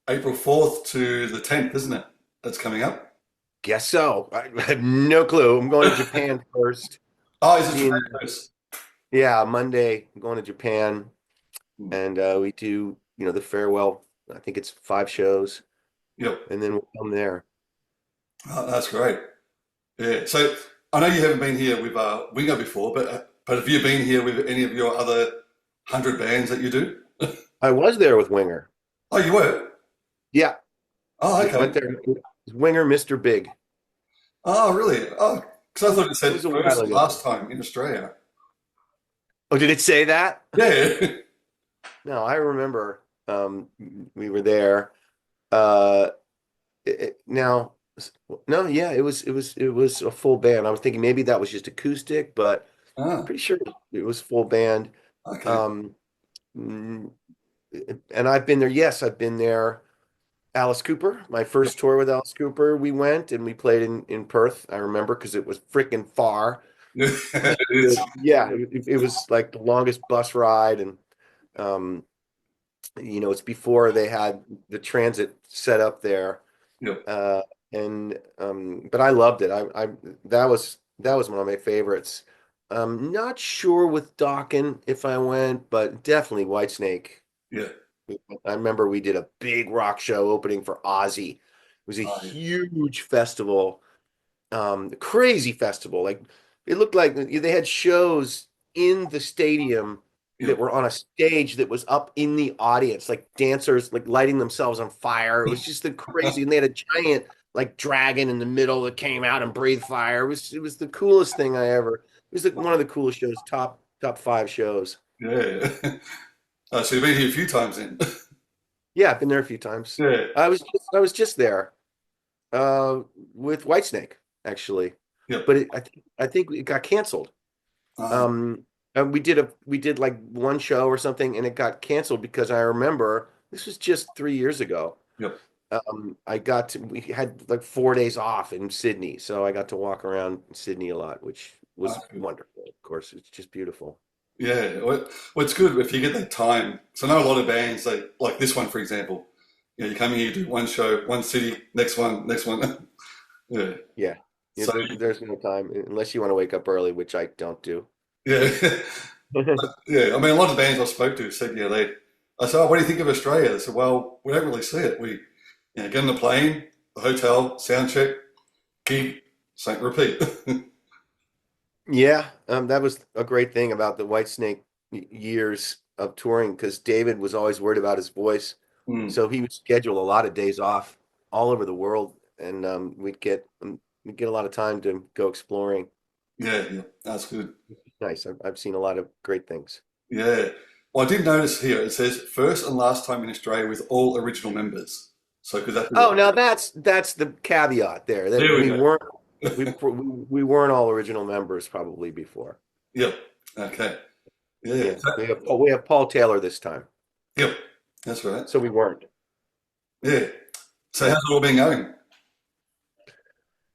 April 4th to the 10th, isn't it? That's coming up. Guess so. I have no clue. I'm going to Japan first. Oh, is it Japan Seeing, first? yeah, Monday, I'm going to Japan, Hmm. and we do, the farewell. I think it's 5 shows, Yep. and then we'll come there. Oh, that's great. Yeah. So I know you haven't been here with Winger before, but have you been here with any of your other 100 bands that you do? I was there with Winger. Oh, you were? Yeah, Oh, went okay. there. Winger, Mr. Big. Oh, really? Oh, because I thought it It said was a first while and ago. last time in Australia. Oh, did it say that? Yeah. No, I remember we were there. Uh, now, no, yeah, it was a full band. I was thinking maybe that was just acoustic, but Ah, pretty sure it was full band. okay. Um, mm, and I've been there. Yes, I've been there. Alice Cooper, my Yep. first tour with Alice Cooper, we went and we played in Perth. I remember because it was freaking far. It is. Yeah, it was like the longest bus ride, and um, it's before they had the transit set up there. Yep. Uh, and but I loved it. I that was one of my favorites. Not sure with Dokken if I went, but definitely Whitesnake. Yeah. I remember we did a big rock show opening for Ozzy. It was a Oh, yeah. huge festival, crazy festival. Like it looked like they had shows in the stadium that Yep. were on a stage that was up in the audience, like dancers like lighting themselves on fire. It was just the crazy, and they had a giant like dragon in the middle that came out and breathed fire. It was the coolest thing I ever. It was like one of the coolest shows, top 5 shows. Yeah. So you've been here a few times then. Yeah, I've been there a few times. Yeah. I was just there with Whitesnake actually, Yep. but I think it got canceled. Uh, Um, and we did like one show or something, and it got canceled because I remember this was just 3 years ago. yep. We had like 4 days off in Sydney, so I got to walk around Sydney a lot, which was That's good. wonderful. Of course, it's just beautiful. Yeah. Well, it's good if you get that time. So I know a lot of bands, like this one, for example. You come here, you do one show, one city, next one, next one. Yeah. Yeah, yeah. So There's no time unless you want to wake up early, which I don't do. yeah. Yeah. I mean, a lot of bands I spoke to said, yeah, I said, oh, what do you think of Australia? They said, well, we don't really see it. We, get on the plane, the hotel, sound check, gig, same repeat. Yeah, that was a great thing about the Whitesnake years of touring because David was always worried about his voice, Mm. so he would schedule a lot of days off all over the world, and we'd get a lot of time to go exploring. Yeah, yeah, that's good. Nice. I've seen a lot of great things. Yeah. Well, I did notice here it says first and last time in Australia with all original members. So could that be Oh, right? now that's the caveat there that There we we go. weren't we weren't all original members probably before. Yep. Okay. Yeah. Yeah, we have Paul Taylor this time, Yep. That's right. so we weren't. Yeah. So Yeah. how's it all been going?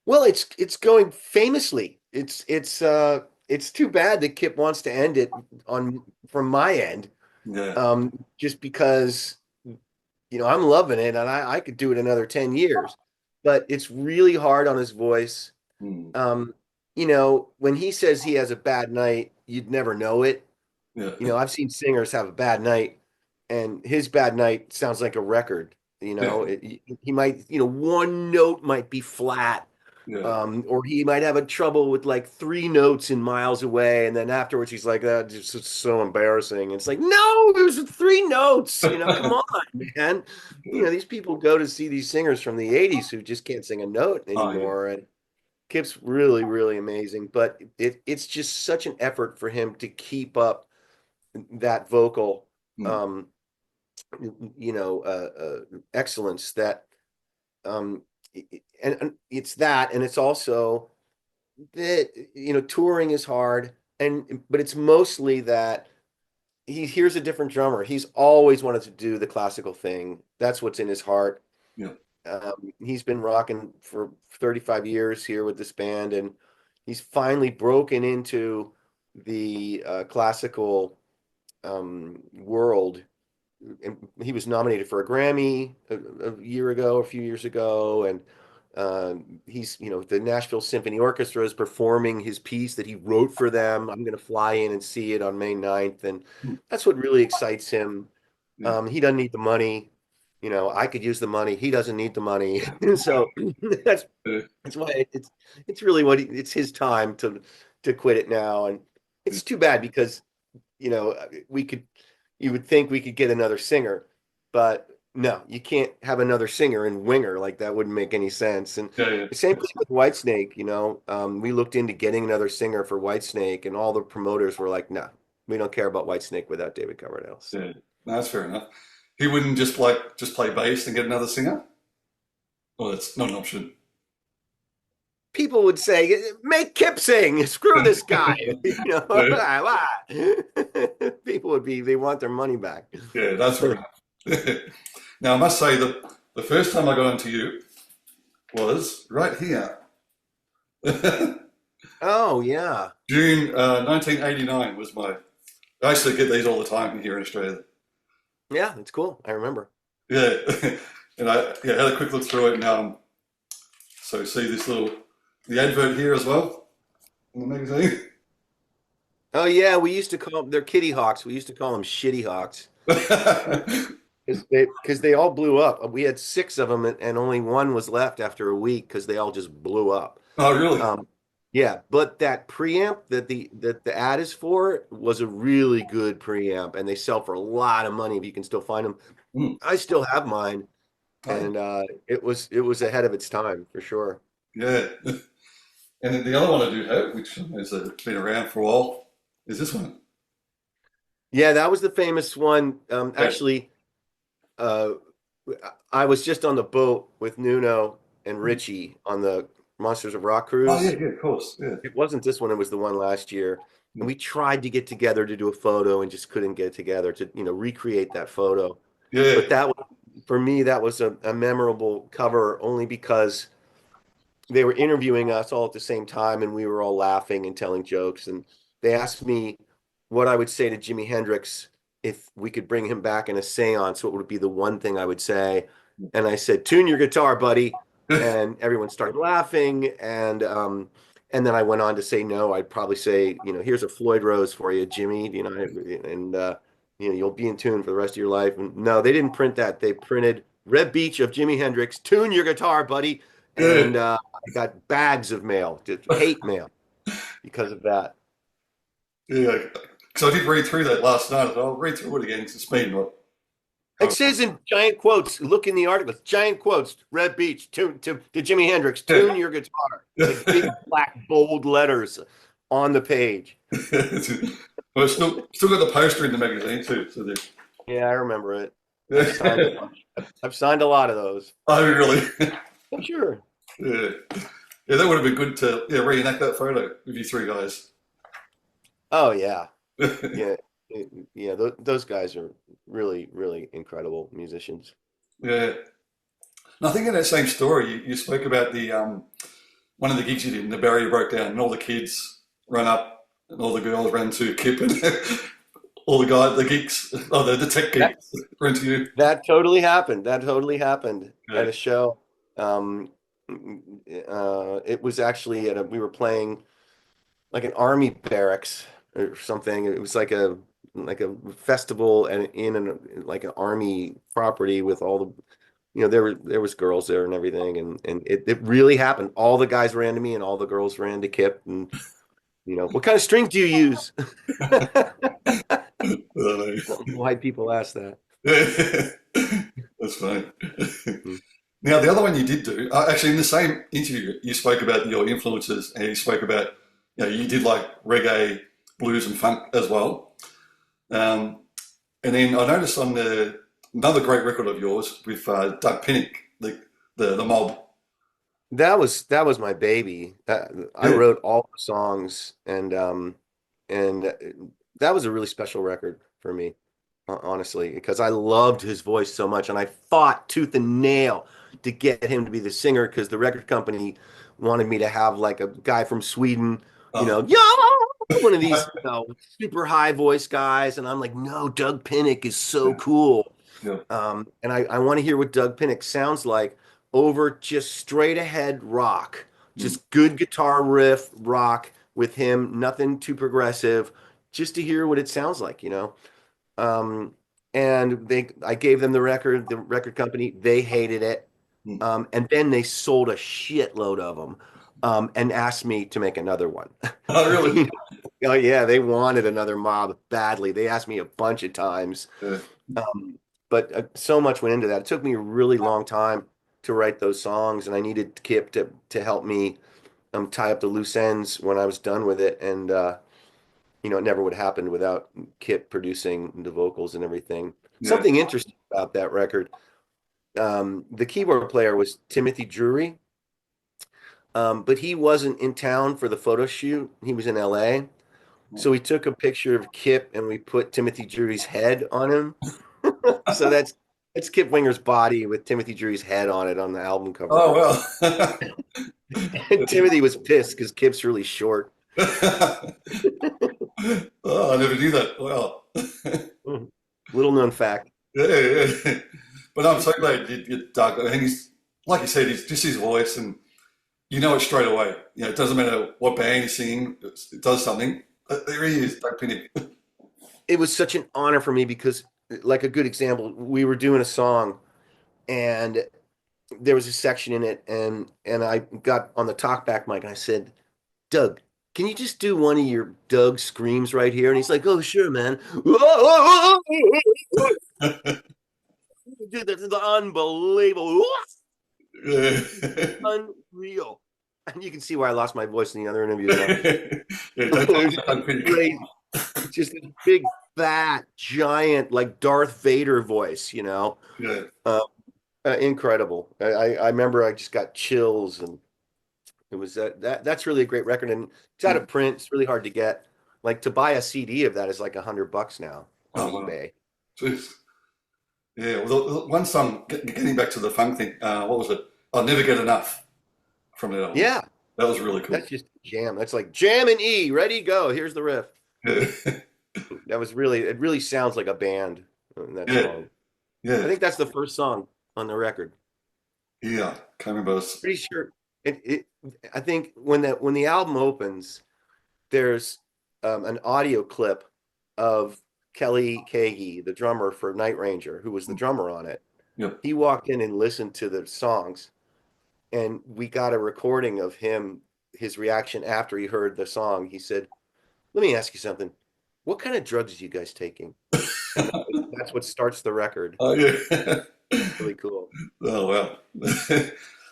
Well, it's going famously. It's too bad that Kip wants to end it on from my end, Yeah. just because I'm loving it and I could do it another 10 years, but it's really hard on his voice. Mm. Um, when he says he has a bad night, you'd never know it. Yeah. I've seen singers have a bad night, and his bad night sounds like a record. Yeah. He might, one note might be flat, Yeah. or he might have a trouble with like 3 notes in miles away, and then afterwards he's like, "That just it's so embarrassing." And it's like, no, there's 3 notes. Come on, man. These people go to see these singers from the '80s who just can't sing a note Oh, yeah. anymore, and Kip's really, really amazing. But it's just such an effort for him to keep up that vocal, Mm. um, excellence that, um, and it's that, and it's also that touring is hard, but it's mostly that he hears a different drummer. He's always wanted to do the classical thing. That's what's in his heart. Yeah. He's been rocking for 35 years here with this band, and he's finally broken into the classical world and he was nominated for a Grammy a few years ago, and he's, the Nashville Symphony Orchestra is performing his piece that he wrote for them. I'm going to fly in and see it on May 9th, and that's what really excites him. Yeah. He doesn't need the money. I could use the money. He doesn't need the money. So that's Yeah. that's why it's really it's his time to quit it now. And it's too bad because we could you would think we could get another singer, but no, you can't have another singer in Winger. Like, that wouldn't make any sense. And Yeah. Yeah. the same thing with Whitesnake. We looked into getting another singer for Whitesnake, and all the promoters were like, no, we don't care about Whitesnake without David Coverdale. So Yeah. No, that's fair enough. He wouldn't just play bass and get another singer? Well, that's not an option. people would say, make Kip sing, screw this guy. Yeah, People would be, they want their money back. yeah, that's fair enough. Now, I must say that the first time I got onto you was right here. Oh, yeah. June 1989 was my. I actually get these all the time here in Australia. Yeah, it's cool. I remember. Yeah, and I had a quick look through it, and so see this the advert here as well in the magazine. Oh, yeah, we used to call them, they're Kitty Hawks. We used to call them Shitty Hawks because they all blew up. We had six of them, and only one was left after a week because they all just blew up. Oh, really? Yeah, but that preamp that the ad is for was a really good preamp, and they sell for a lot of money if you can still find them. Mm. I still have mine, Oh, and it was ahead of its time for sure. yeah. And then the other one I do have, which has been around for a while, is this one. Yeah, that was the famous one. Yeah. Actually, uh, I was just on the boat with Nuno and Richie on the Monsters of Rock Oh, yeah, cruise. yeah, of course. Yeah. It wasn't this one, it was the one last year. And we tried to get together to do a photo and just couldn't get together to, recreate that photo. Yeah. But for me, that was a memorable cover only because they were interviewing us all at the same time and we were all laughing and telling jokes. And they asked me what I would say to Jimi Hendrix if we could bring him back in a seance. What would be the one thing I would say? And I said, tune your guitar, buddy. And everyone started laughing. And then I went on to say, no, I'd probably say, here's a Floyd Rose for you, Jimmy, and you'll be in tune for the rest of your life. And no, they didn't print that. They printed Reb Beach of Jimi Hendrix, tune your guitar, buddy. Yeah. And I got bags of mail, just hate mail because of that. Yeah. So I did read through that last night. I'll read through it again. It's been what? It says in giant quotes, look in the article, giant quotes, Red Beach, to Jimi Hendrix, Yeah. tune your guitar. Like big black bold letters on the page. But still got the poster in the magazine too. So Yeah, I remember it. I've signed a there. bunch. I've signed a lot of those. Oh, really? I'm sure. Yeah. Yeah, that would have been good to reenact that photo with you three guys. Oh yeah. Yeah. Yeah, those guys are really, really incredible musicians. Yeah. And I think in that same story, you spoke about the one of the gigs you did, and the barrier broke down, and all the kids ran up, and all the girls ran to Kip, and all the geeks, the tech That geeks ran to you. that totally happened. That totally happened Yeah. at a show. Um, it was actually we were playing like an army barracks or something. It was like a festival and like an army property with all the there was girls there and everything, and it really happened. All the guys ran to me and all the girls ran to Kip, and what kind of strings do you use? Uh, Why people ask that? That's fine. Now, the other one you did do, actually, in the same interview, you spoke about your influences, and you spoke about, you did like reggae, blues, and funk as well. Um, and then I noticed on another great record of yours with Doug Pinnick, the Mob. That was my baby. I Yeah, wrote all the songs, and that was a really special record for me, honestly, because I loved his voice so much, and I fought tooth and nail to get him to be the singer because the record company wanted me to have like a guy from Sweden, oh, yeah, one of these, super high voice guys, and I'm like, no, Doug Pinnick is so cool. Yeah. And I want to hear what Doug Pinnick sounds like over just straight ahead rock, Mm. just good guitar riff rock with him, nothing too progressive, just to hear what it sounds like, you know. Um, and I gave them the record company, they hated it. Mm. And then they sold a shitload of them, and asked me to make another one. Oh, really? Oh yeah, they wanted another Mob badly. They asked me a bunch of times. Yeah. Um, but so much went into that. It took me a really long time to write those songs, and I needed Kip to help me tie up the loose ends when I was done with it. And it never would have happened without Kip producing the vocals and everything. Yeah. Something interesting about that record, the keyboard player was Timothy Drury, but he wasn't in town for the photo shoot. He was in LA. So we took a picture of Kip and we put Timothy Drury's head on him. So that's Kip Winger's body with Timothy Drury's head on it on the album cover. Oh, well. And Timothy was pissed because Kip's really short. Oh, I never knew that. Wow. Little known fact. Yeah, yeah. But I'm so glad you dug. I mean, he's like you said, he's just his voice, and you know it straight away. You know, it doesn't matter what band he's singing; it does something. There he is, Doug Pinnick. It was such an honor for me because, like a good example, we were doing a song and there was a section in it, and I got on the talkback mic and I said, Doug, can you just do one of your Doug screams right here? And he's like, oh, sure, man. Dude, that's unbelievable. Yeah. Unreal. And you can see why I lost my voice in the other interviews now. Yeah, don't talk about Doug Pinnick. Great. Just a big, fat, giant, like Darth Vader voice, you know? Yeah. Uh, incredible. I remember I just got chills, and it was that's really a great record, and it's out of print. It's really hard to get. Like to buy a CD of that is like $100 now on Oh, wow. eBay. Jeez. Yeah, well, one song, getting back to the funk thing, what was it? I'll Never Get Enough from that album. Yeah, That was really cool. that's just jam. That's like jam and E, ready, go. Here's the riff. Yeah. It really sounds like a band in that Yeah. song. I Yeah. think that's the first song on the record. Yeah. Can't remember. Pretty sure it I think when the album opens, there's an audio clip of Kelly Kagi, the drummer for Night Ranger, who was the drummer on it. Yep. He walked in and listened to the songs, and we got a recording of his reaction after he heard the song. He said, "Let me ask you something. What kind of drugs are you guys taking?" And that's what starts the record. Oh, yeah. Really cool. Oh, wow.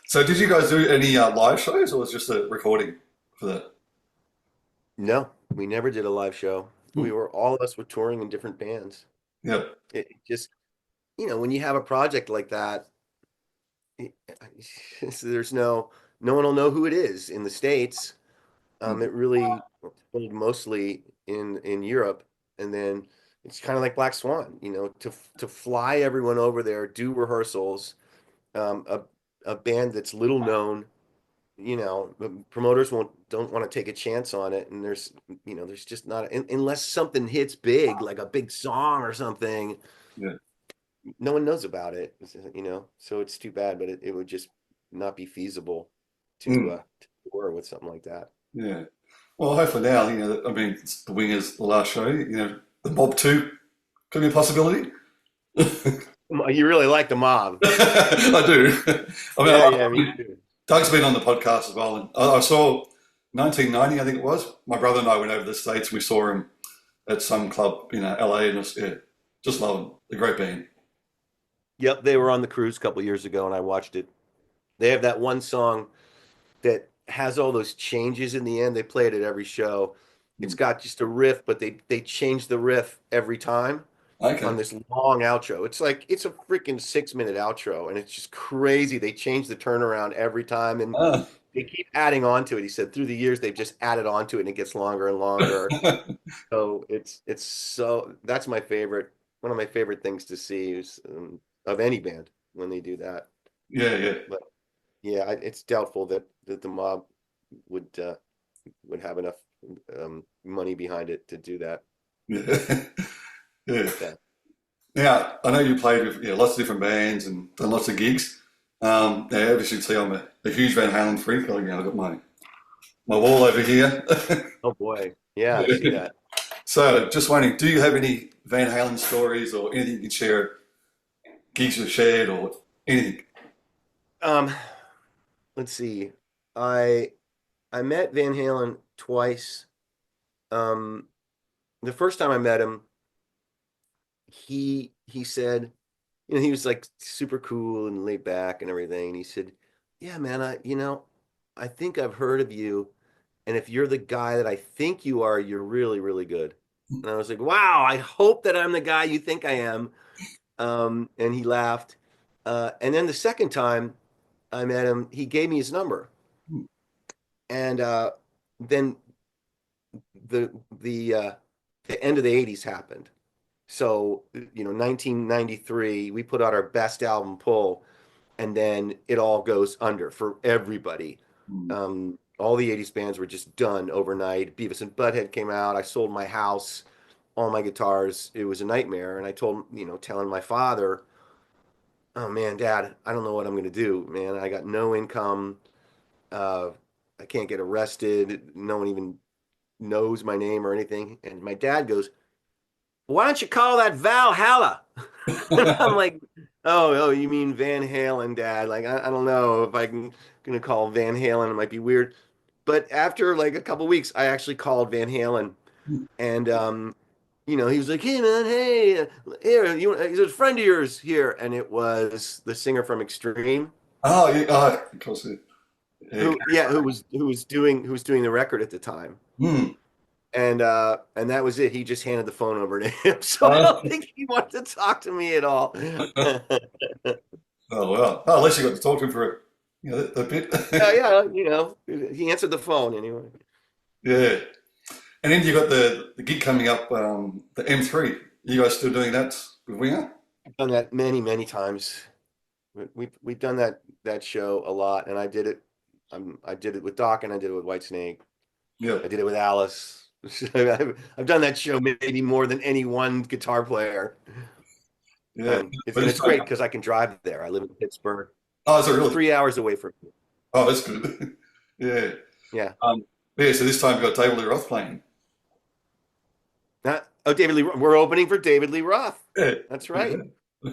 So, did you guys do any live shows, or was it just a recording for that? No, we never did a live show. Hmm. All of us were touring in different bands. Yep. It just, when you have a project like that, it- there's no one will know who it is in the States. Hmm. It really played mostly in Europe, and then it's kind of like Black Swan, to fly everyone over there, do rehearsals, um, a a band that's little known, promoters don't want to take a chance on it, and there's just not unless something hits big, like a big song or something, Yeah. no one knows about it, so it's too bad, but it would just not be feasible Hmm. to tour with something like that. Yeah. Well, hopefully now, I mean, it's the Wingers, the last show, the Mob 2 could be a possibility. You really like the Mob. I do. I mean, Yeah, me too. Doug's been on the podcast as well, and I saw 1990, I think it was. My brother and I went over to the States, and we saw him at some club in LA, and yeah, just love him. A great band. Yep, they were on the cruise a couple years ago, and I watched it. They have that one song that has all those changes in the end. They play it at every show. It's Mm. got just a riff, but they change the riff every time on Okay. this long outro. It's a freaking 6-minute outro, and it's just crazy. They change the turnaround every time, and Ah. they keep adding on to it. He said through the years they've just added on to it, and it gets longer and longer. So that's my favorite. One of my favorite things to see is of any band when they do that. Yeah, yeah. But yeah, it's doubtful that the Mob would uh, would have enough money behind it to do that. Yeah. Yeah. Yeah. Now, I know you played with lots of different bands and done lots of gigs. Yeah, as you can see, I'm a huge Van Halen freak. I've got my wall over here. Oh boy. Yeah, I see that. So, just wondering, do you have any Van Halen stories or anything you can share, gigs you've shared or anything? Um, let's see. I I met Van Halen twice. Um, the first time I met him, he said, he was like super cool and laid back and everything. And he said, "Yeah, man, I think I've heard of you, and if you're the guy that I think you are, you're really, really good." And I was like, "Wow, I hope that I'm the guy you think I am." And he laughed. And then the second time I met him, he gave me his number. And then the the uh, the end of the 80s happened. So, 1993, we put out our best album, Pull, and then it all goes under for everybody. All the 80s bands were just done overnight. Beavis and Butthead came out. I sold my house, all my guitars. It was a nightmare. And I told, telling my father, "Oh man, Dad, I don't know what I'm going to do, man. I got no income. Uh, I can't get arrested. No one even knows my name or anything." And my dad goes, "Why don't you call that Valhalla?" And I'm like, "Oh, you mean Van Halen, Dad? Like, I don't know if gonna call Van Halen. It might be weird." But after like a couple weeks, I actually called Van Halen, and he was like, "Hey man, hey, here, he's a friend of yours here," and it was the singer from Extreme, Oh, yeah, oh, of course. Yeah. who was doing the record at the time. Hmm. And that was it. He just handed the phone over to him. So I Uh, don't think he wanted to talk to me at all. oh, well. Oh, at least you got to talk to him for a bit. Yeah, yeah, he answered the phone anyway. Yeah. And then you got the gig coming up, the M3. You guys still doing that with Winger? I've done that many, many times. We've done that show a lot, and I did it with Doc, and I did it with Whitesnake. Yeah. I did it with Alice. I've done that show maybe more than any one guitar player. Yeah. It's But and this it's time, great because I can drive there. I live in Pittsburgh, oh, is it really? 3 hours away from here. Oh, that's good. Yeah. Yeah. Um, yeah, so this time you've got David Lee Roth playing. David Lee. We're opening for David Lee Roth. Yeah. That's right. Yeah.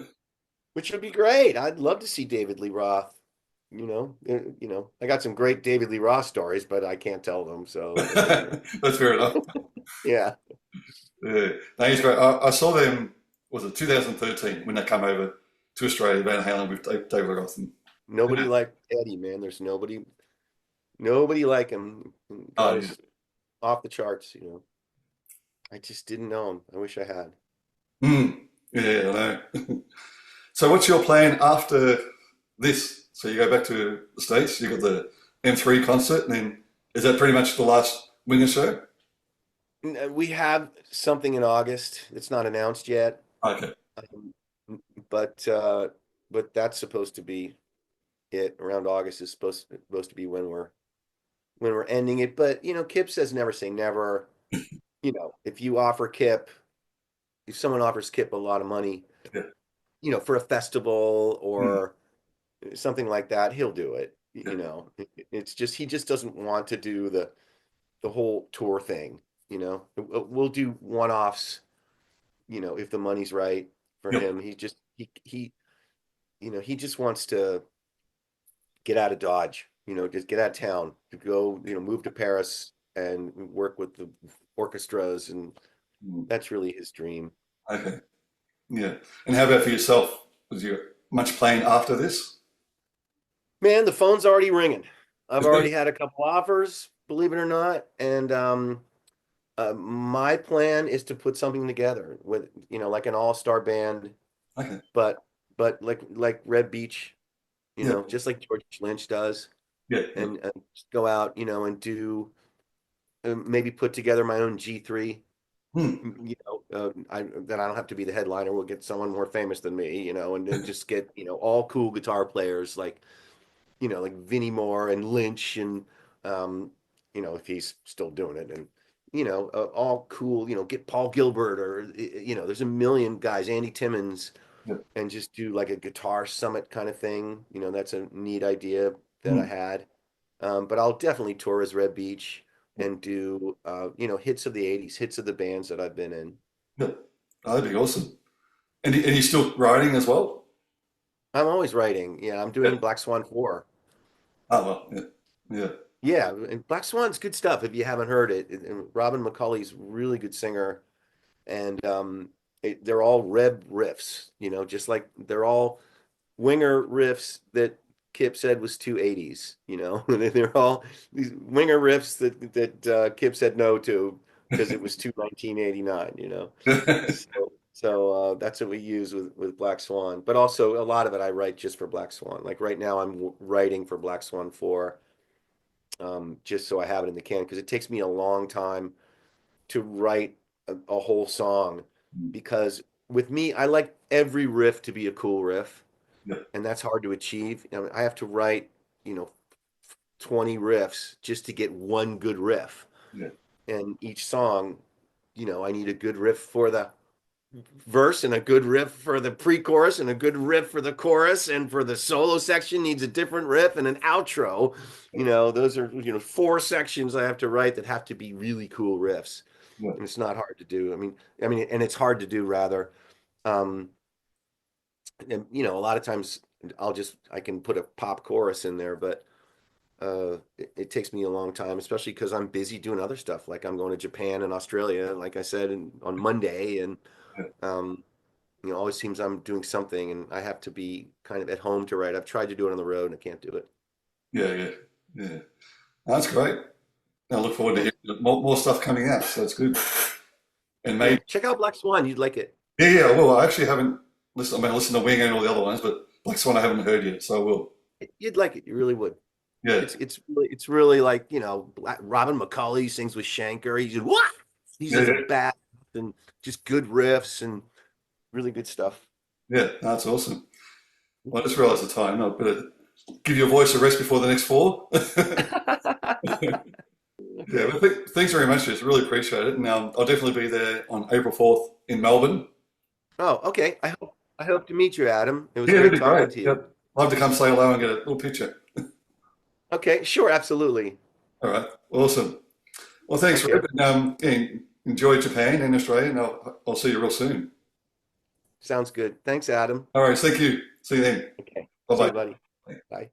Which would be great. I'd love to see David Lee Roth. I got some great David Lee Roth stories, but I can't tell them. So, That's fair enough. yeah, Yeah. No, he's great. I saw them, was it 2013, when they come over to Australia, Van Halen with David Lee Roth. nobody like Eddie, man. There's nobody like him. Oh, Guy yeah. is off the charts. I just didn't know him. I wish I had. Mm. Yeah, I know. So what's your plan after this? So you go back to the States, you got the M3 concert, and then is that pretty much the last Winger show? We have something in August. It's not announced yet, Okay. um, but that's supposed to be it. Around August is supposed to be when we're ending it. But Kip says never say never. If you offer Kip, if someone offers Kip a lot of money, Yeah. for a festival Mm. or something like that, he'll do it. Yeah. It's just he just doesn't want to do the whole tour thing. We'll do one-offs. If the money's right for Yep. him, he just wants to get out of Dodge. Just get out of town to go. Move to Paris and work with the orchestras, and Mm. that's really his dream. Okay. Yeah. And how about for yourself? Was you much playing after this? Man, the phone's already ringing. I've already had a couple offers, believe it or not, and my plan is to put something together with like an all-star band, Okay. but like Reb Beach, Yeah. just like George Lynch does, Yeah. Yeah. and just go out, and do maybe put together my own G3. Hmm. Then I don't have to be the headliner. We'll get someone more famous than me, and then just get all cool guitar players like Vinnie Moore and Lynch and if he's still doing it, and all cool, get Paul Gilbert or, there's a million guys, Andy Timmons, Yeah. and just do like a guitar summit kind of thing. That's a neat idea that I Mm. had. But I'll definitely tour as Reb Beach and do, hits of the 80s, hits of the bands that I've been in. Yeah. Oh, that'd be awesome. And you still writing as well? I'm always writing. Yeah, I'm Yeah. doing Black Swan 4. Oh, well, yeah. Yeah. Yeah, and Black Swan's good stuff if you haven't heard it. And Robin McCulley's really good singer, and they're all Reb riffs, just like they're all winger riffs that Kip said was 280s, they're all these winger riffs that Kip said no to because it was too 1989, So that's what we use with Black Swan. But also a lot of it I write just for Black Swan. Like right now I'm writing for Black Swan 4, just so I have it in the can because it takes me a long time to write a whole song because with me I like every riff to be a cool riff, Yeah. and that's hard to achieve. I have to write, you know, 20 riffs just to get one good riff. Yeah. And each song, I need a good riff for the verse and a good riff for the pre-chorus and a good riff for the chorus, and for the solo section needs a different riff and an outro. Those are, 4 sections I have to write that have to be really cool riffs. Yeah. And it's not hard to do. And it's hard to do rather. Um, and a lot of times I can put a pop chorus in there, but it takes me a long time, especially because I'm busy doing other stuff. Like I'm going to Japan and Australia, like I said, on Monday, and um, always seems I'm doing something, and I have to be kind of at home to write. I've tried to do it on the road, and I can't do it. Yeah. Yeah. Yeah. That's great. I look forward to Yeah, hearing more stuff coming out. So it's good. And yeah. maybe, Check out Black Swan. You'd like it. yeah. Well, I actually haven't listened. I mean, I listened to Wing and all the other ones, but Black Swan I haven't heard yet. So I will. You'd like it. You really would. Yeah. It's really like Robin McCulley sings with Shanker. He's just what? He's Yeah. just a Yeah. bat and just good riffs and really good stuff. Yeah. That's awesome. Well, I just realized the time. I better give your voice a rest before the next four. Yeah, Okay. well, thanks very much. Just really appreciate it. And I'll definitely be there on April 4th in Melbourne. Oh, okay. I hope to meet you, Adam. It was Yeah, that'd great be great. talking to you. Yep. I'll have to come say hello and get a little picture. Okay, sure, absolutely. All right. Awesome. Well, thanks, Reb. Okay. And, yeah, enjoy Japan and Australia, and I'll see you real soon. Sounds good. Thanks, Adam. All right. Thank you. See you then. Okay. Bye See you, bye. buddy. Bye.